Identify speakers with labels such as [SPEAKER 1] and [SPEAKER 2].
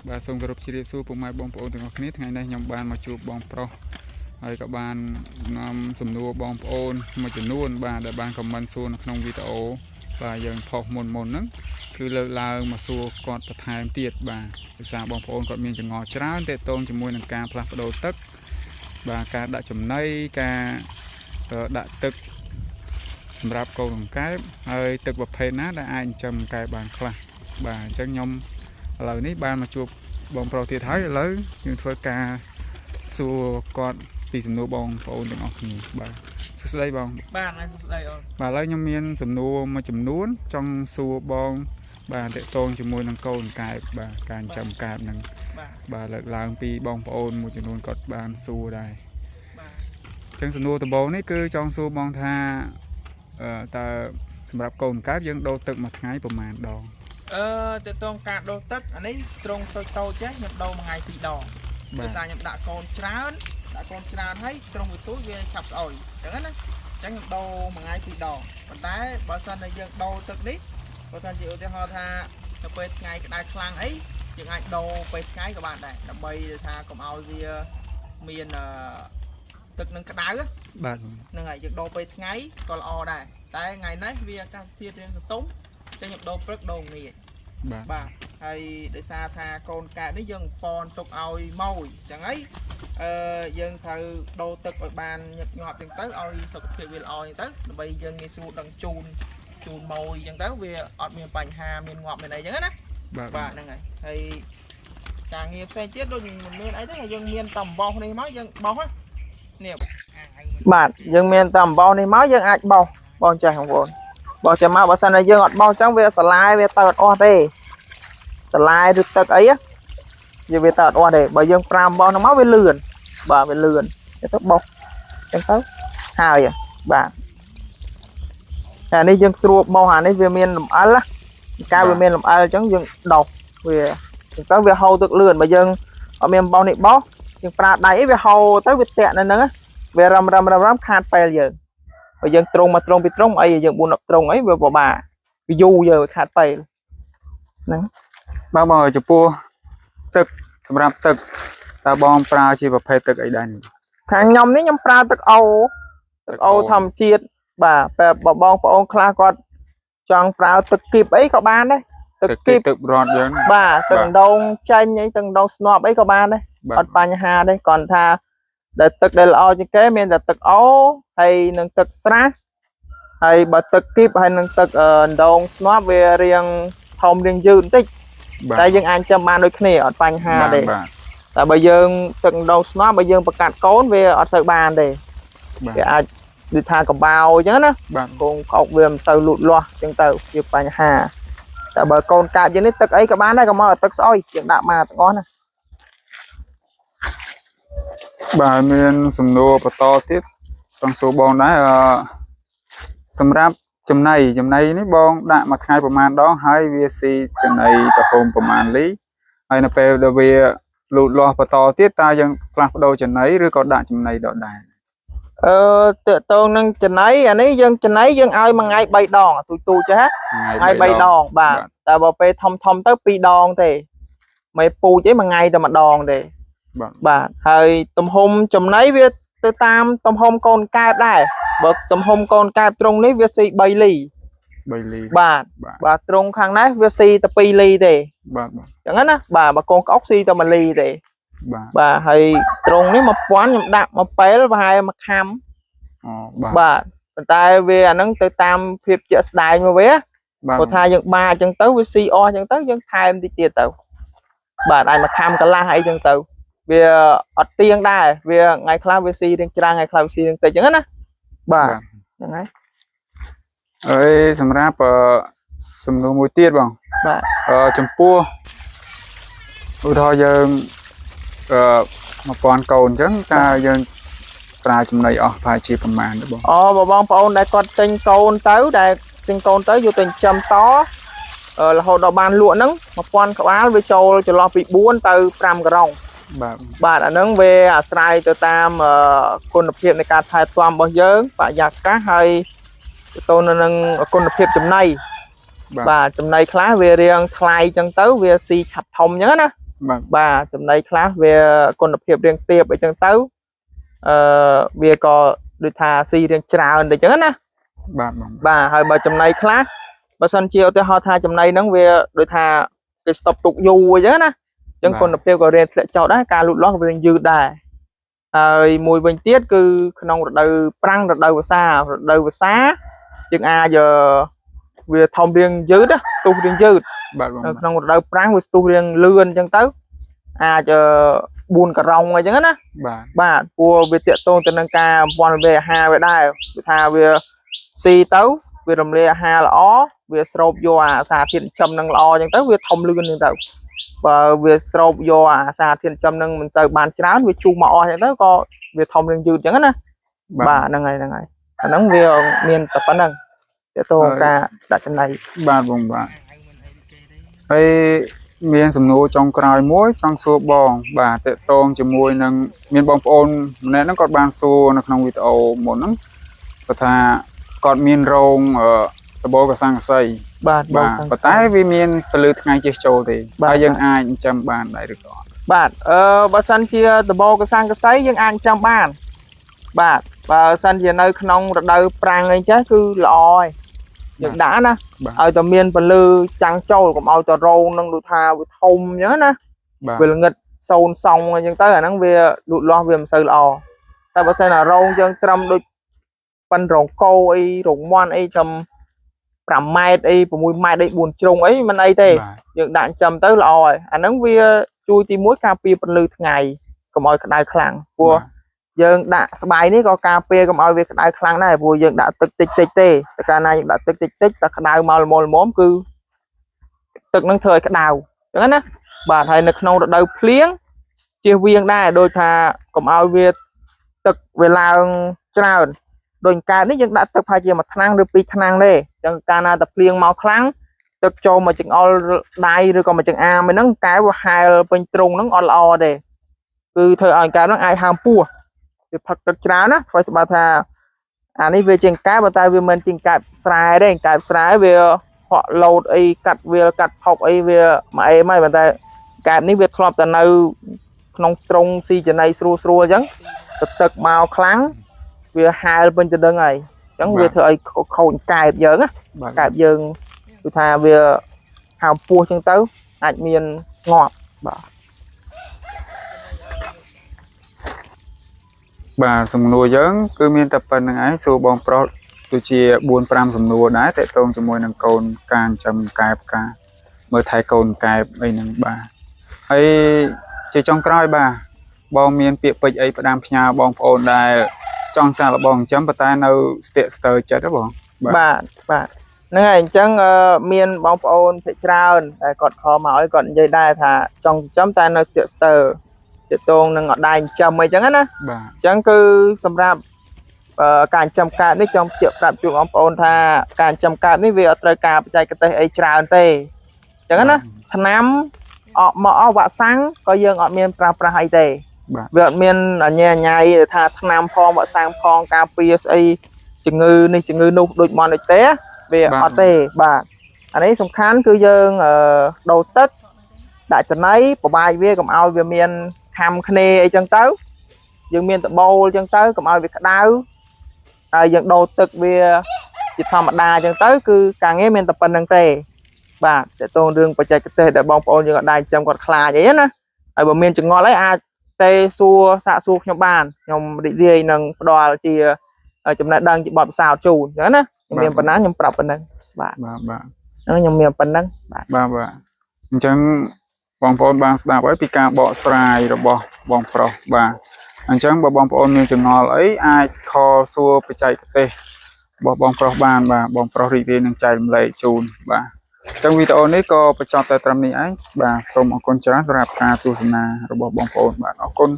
[SPEAKER 1] បាទសូមគោរពជម្រាបសួរពុកម៉ែបងប្អូនទាំងអស់គ្នាថ្ងៃនេះខ្ញុំបានមកជួបបងប្រុសហើយក៏បាននាំសំណួរបងប្អូនមួយចំនួនបាទដែលបានខមមិនសួរនៅក្នុងវីដេអូបាទយើងផុសមុនហ្នឹងគឺលើកឡើងមកសួរគាត់បន្ថែមទៀតបាទដោយសារបងប្អូនគាត់មានចង្អល់ច្រើនទាក់ទងជាមួយនឹងការផ្លាស់ប្ដូរទឹកបាទការដាក់ចំណីការដាក់ទឹកសម្រាប់កូនបង្កែបហើយទឹកប្រភេទណាដែលអាចចិញ្ចឹមកែបបានខ្លះបាទអញ្ចឹងខ្ញុំឥឡូវនេះបានមកជួបបងប្រុសទៀតហើយឥឡូវយើងធ្វើការសួរគាត់ពីសំណួរបងប្អូនទាំងអស់គ្នាបាទសួស្តីបង
[SPEAKER 2] បាទសួស្តីអូន
[SPEAKER 1] បាទឥឡូវខ្ញុំមានសំណួរមួយចំនួនចង់សួរបងបាទតកតងជាមួយនឹងកូនកែបបាទការចិញ្ចឹមកែបហ្នឹងបាទលើកឡើងពីបងប្អូនមួយចំនួនគាត់បានសួរដែរបាទអញ្ចឹងសំណួរដំបូងនេះគឺចង់សួរបងថាតើសម្រាប់កូនកែបយើងដូរទឹកមួយថ្ងៃប្រហែលដង
[SPEAKER 2] ទៅតងការដូរទឹកអានេះត្រង់តូចចេះខ្ញុំដូរមួយថ្ងៃ2ដងដោយសារខ្ញុំដាក់កូនច្រើនហើយត្រង់វិទូវាឆាប់ស្អុយអញ្ចឹងណាអញ្ចឹងខ្ញុំដូរមួយថ្ងៃ2ដងប៉ុន្តែបើសិនតែយើងដូរទឹកនេះបើសិនជាឧទាហរណ៍ថាទៅពេលថ្ងៃក្តៅខ្លាំងអីយើងអាចដូរពេលថ្ងៃក៏បានដែរដើម្បីថាកុំឲ្យវាមានទឹកនឹងក្តៅ
[SPEAKER 1] បាទ
[SPEAKER 2] ហ្នឹងហើយយើងដូរពេលថ្ងៃក៏ល្អដែរតែថ្ងៃនេះវាអាកាសធាតុរៀងសន្ទុំចឹងខ្ញុំដូរព្រឹកដូរងាយបាទហើយដោយសារថាកូនកែបនេះយើងប៉នទុកឲ្យម៉ួយចឹងហើយយើងត្រូវដូរទឹកឲ្យបានញឹកញាប់ចឹងទៅឲ្យសុខភាពវាល្អចឹងទៅដើម្បីយើងងាយស្រួលដឹងជូនម៉ួយចឹងទៅវាអត់មានបញ្ហាមានងាប់មានអីចឹងណាបាទហ្នឹងហើយការងារផ្សេងទៀតដូចមិនមានអីទេយើងមានតែអំបោសនេះមកយើងបោសនេះបាទយើងមានតែអំបោសនេះមកយើងអាចបោសបងចាស់បងប្អូនបោះចាំមកបើសិនតែយើងអត់បោះចឹងវាសាឡាយវាទៅអត់អស់ទេសាឡាយឬទឹកអីយើងវាទៅអត់អស់ទេបើយើងប្រាំបោះនោះមកវាលឿនបាទវាលឿនទៅបោះចឹងទៅហើយបាទអានេះយើងស្រួលបោះអានេះវាមានលំអិលកាលវាមានលំអិលចឹងយើងដោះវាចឹងទៅវាហូរទឹកលឿនបើយើងអត់មានបោះនេះបោះយើងប្រើដៃអីវាហូរទៅវាតាក់នៅហ្នឹងវារំខាតពេលយើងបើយើងត្រង់មកត្រង់ពីត្រង់អីយើង4 10ត្រង់អីវាពិបាកវាយូរយើងខាត់ពេលហ្នឹង
[SPEAKER 1] បងចំពោះទឹកសម្រាប់ទឹកតើបងប្រើជាប្រភេទទឹកអីដែរ
[SPEAKER 2] ខាងខ្ញុំនេះខ្ញុំប្រើទឹកអូធម្មជាតិបាទតែបងប្អូនខ្លះគាត់ចង់ប្រើទឹកគៀបអីក៏បានដែរ
[SPEAKER 1] ទឹកគៀបទឹករត់យើង
[SPEAKER 2] បាទទឹកដងចាញ់អីទឹកដងស្នប់អីក៏បានដែរអត់បញ្ហាទេគ្រាន់ថាដែលទឹកដែលល្អជាងគេមានតែទឹកអូហើយនឹងទឹកស្រះហើយបើទឹកគៀបហើយនឹងទឹកដងស្នប់វារៀងធំរៀងយឺតបន្តិចតែយើងអាចចាំបានដូចគ្នាអត់បញ្ហាទេតែបើយើងទឹកដងស្នប់បើយើងបង្កាត់កូនវាអត់សូវបានទេវាអាចដូចថាកបោអញ្ចឹងណាកូនក្អុកវាមិនសូវលូតលាស់អញ្ចឹងទៅជាបញ្ហាតែបើកូនកាចយើងនេះទឹកអីក៏បានដែរក៏មកទឹកស្អុយយើងដាក់មកទាំងអស់ណា
[SPEAKER 1] បាទមានសំណួរបន្តទៀតចង់សួរបងដែរសម្រាប់ចំណីនេះបងដាក់មួយថ្ងៃប្រហែលដងហើយវាស៊ីចំណីទំហំប្រហែលលីហើយនៅពេលដែលវាលូតលាស់បន្តទៀតតើយើងផ្លាស់ប្ដូរចំណីឬក៏ដាក់ចំណីដដែល
[SPEAKER 2] តើតើនឹងចំណីអានេះយើងចំណីយើងឲ្យមួយថ្ងៃ3ដងទូចចាថ្ងៃ3ដងបាទតែបើពេលធំទៅ2ដងទេមិនពូជទេមួយថ្ងៃតែម្ដងទេបាទហើយទំហំចំណីវាទៅតាមទំហំកូនកែបដែរបើទំហំកូនកែបត្រង់នេះវាស៊ី3លីបាទត្រង់ខាងនេះវាស៊ីតែ2លីទេ
[SPEAKER 1] បាទ
[SPEAKER 2] អញ្ចឹងណាបាទបើកូនក្អុកស៊ីតែ1លីទេបាទហើយត្រង់នេះ1000ខ្ញុំដាក់មកពេលប្រហែល1ខាំបាទប៉ុន្តែវាអាហ្នឹងទៅតាមភាពជាក់ស្ដែងមកវាគាត់ថាយើងបាអញ្ចឹងទៅវាស៊ីអស់អញ្ចឹងទៅយើងថែមតិចទៀតទៅបាទអាច1ខាំកន្លះអីអញ្ចឹងទៅវាអត់ទៀងដែរវាថ្ងៃខ្លះវាស៊ីរៀងច្រើនថ្ងៃខ្លះវាស៊ីរៀងតិចអញ្ចឹងណាបាទហ្នឹងហើយ
[SPEAKER 1] ហើយសម្រាប់សំណួរមួយទៀតបង
[SPEAKER 2] បាទ
[SPEAKER 1] ចំពោះឧទាហរណ៍យើង1000កូនអញ្ចឹងតើយើងប្រើចំណីអស់ប្រហែលជាប្រមាណបង
[SPEAKER 2] បងប្អូនដែលគាត់ទិញកូនទៅយកទៅចិញ្ចឹមតរហូតដល់បានលក់ហ្នឹង1000ក្បាលវាចូលចន្លោះពី4ទៅ5ក្រុងបាទអាហ្នឹងវាអាស្រ័យទៅតាមគុណភាពនៃការថែទាំរបស់យើងបរិយាកាសហើយទៅនឹងគុណភាពចំណីបាទចំណីខ្លះវារៀងថ្លៃអញ្ចឹងទៅវាស៊ីឆាប់ធំអញ្ចឹងណា bà chấm này khác về con lập hiệp riêng tiệp ở chân tấu về có được thà si riêng trào để chẳng á bà hơi bà chấm này khác bà sân chiều tới họ tha chấm này nó về được thà cái stop tục dù chứ á chẳng con lập hiệp có riêng sẽ cho đấy ca lụt lót riêng dư đài mùi bình tiết cứ không đầu prang đầu xa đầu xa chừng giờ về thông riêng dư đó tu riêng dư không đầu prang về tu riêng lươn chân tấu chờ buồn cả rong này chẳng á bà của về tiện tôn tên nâng ca quan về hà về đây thà về si tấu về đồng lê hà là ó về srop vô xa thiên châm nâng lo chẳng tới về thông lươn như tàu và về srop vô xa thiên châm nâng mình chơi bàn chán về chu mọ chẳng tới có về thông lươn dư chẳng á bà nâng này nâng về miền tập phấn nâng để tôi ca đặt chân này
[SPEAKER 1] bà vùng bà miền sầm nô trong cài muối trong xô bong bà tệ tông chỉ muối nâng miền bong ôn nên nó còn ban xô nó không video một nắng và thà còn miền rong ở tàu cái sang xây bà và tái vì miền từ ngày chiều trâu thì bà dân ai trăm bàn lại được đó
[SPEAKER 2] bạn bà sân chia tàu cái sang cái xây dân ai trăm bàn bạn và sân chia nơi không đâu prang ấy chứ cứ lòi những đã nè ở tầm miền phần lư trắng trâu còn ao tờ râu nâng đụt thà với thông nhớ nè về là nghịch sâu xong nhưng tới là nó về đụt lo về sờ lò ta bảo xem là râu chân trăm đôi phần rồng câu ấy rồng moan ấy tầm làm mai ấy và mùi mai đây buồn trùng ấy mình ấy thế những đạn chầm tới lò rồi nó về chui ti muối cà phê phần lư ngày còn mọi cái khẳng của dân đã bài này có cà phê còn mọi việc đại khăn này vừa dân đã tích tê cái này đã tích ta đào màu mồm cứ tức nâng thời cái đào đúng á bà thầy nó không được đâu liếng chia viên đây đôi thà còn ao việc tức về lao trao đôi ca đấy dân đã tập hai chiều mặt thang được bị thang đây chẳng ca na tập liêng màu kháng tức cho mà chừng all đai rồi còn mà chừng a mới nâng cái vào hai bên trung nâng all o để cứ thời ở cái nó ai ham pua phật tập trá nó phải bà thà này về trên cái bà ta về mình trên cạp sài đây cạp sài về họ lâu ấy cắt học ấy về mà em mai bà ta cạp ní việc club tận đâu nông trung si trên này xua chẳng tật màu kháng về hai bên trên đơn này chẳng về thời khâu cài giờ á cài giờ thà về hàm pua chân tấu ảnh miền ngọt
[SPEAKER 1] bà sầm nua dớn cứ miền tập phần ấy xô bong pro tôi chia buôn pram sầm nua đá tệ tông cho môi nằng cồn càng chầm cài ca mới thay cồn cài ấy nằng bà ấy chỉ trong cõi bà bong miền tiệp bịch ấy đam nhà bong ôn đài trong xa là bong chấm bà ta nâu stir chết đó bong
[SPEAKER 2] bà nên ngày chẳng miền bong ôn phải trao còn kho mỏi còn dây đai thà trong chấm ta nâu stir tôn nâng ngọt đài chầm mấy chẳng á chẳng cứ xâm ra càng chầm cạn ní trong triệu rạp chuồng ông ôn tha càng chầm cạn ní vì ở trời cạp chạy cái tay ấy trào tê chẳng á thằng nam mỏ vạ sáng có dương ở miền pra hay tê việc miền ở nhà nhai tha thằng nam phong vạ sáng phong cà psa chừng ngư nụ đôi mòn đôi té về ở tê bà anh ấy sông khán cứ dương đầu tất đại trận ấy của bài viết cầm ao về miền ham khné chân tấu dân miền tập bầu chân tới cầm ao việc đau dân đầu thực về chỉ thầm đa chân tới cứ càng nghe miền tập phần năng tề bà để tôn đương và chạy cái tề để bong ôn như đai trong quạt khla vậy á ở bờ miền chừng ngon lấy tê xua xạ xua trong bàn nhom đi đi nâng đò thì ở trong này đang chỉ bọt xào chù nhớ nè miền phần nắng nhom bọc phần năng bà nó nhom miền phần năng
[SPEAKER 1] bà chẳng bong ôn bang sạp ấy pika bọ sài rồi bong pro bà anh chẳng bong ôn miền chừng ngon ấy ai kho xuaไปchạy cái tề bong pro bàn bà bong pro đi đi nâng chạy lại chùn bà trong video này cóประจอบแต่ตรำนี้ไอ้บ่าส่งออกคนจ้าสำหรับการตุสนาระบบบองโอนบ่าออกคน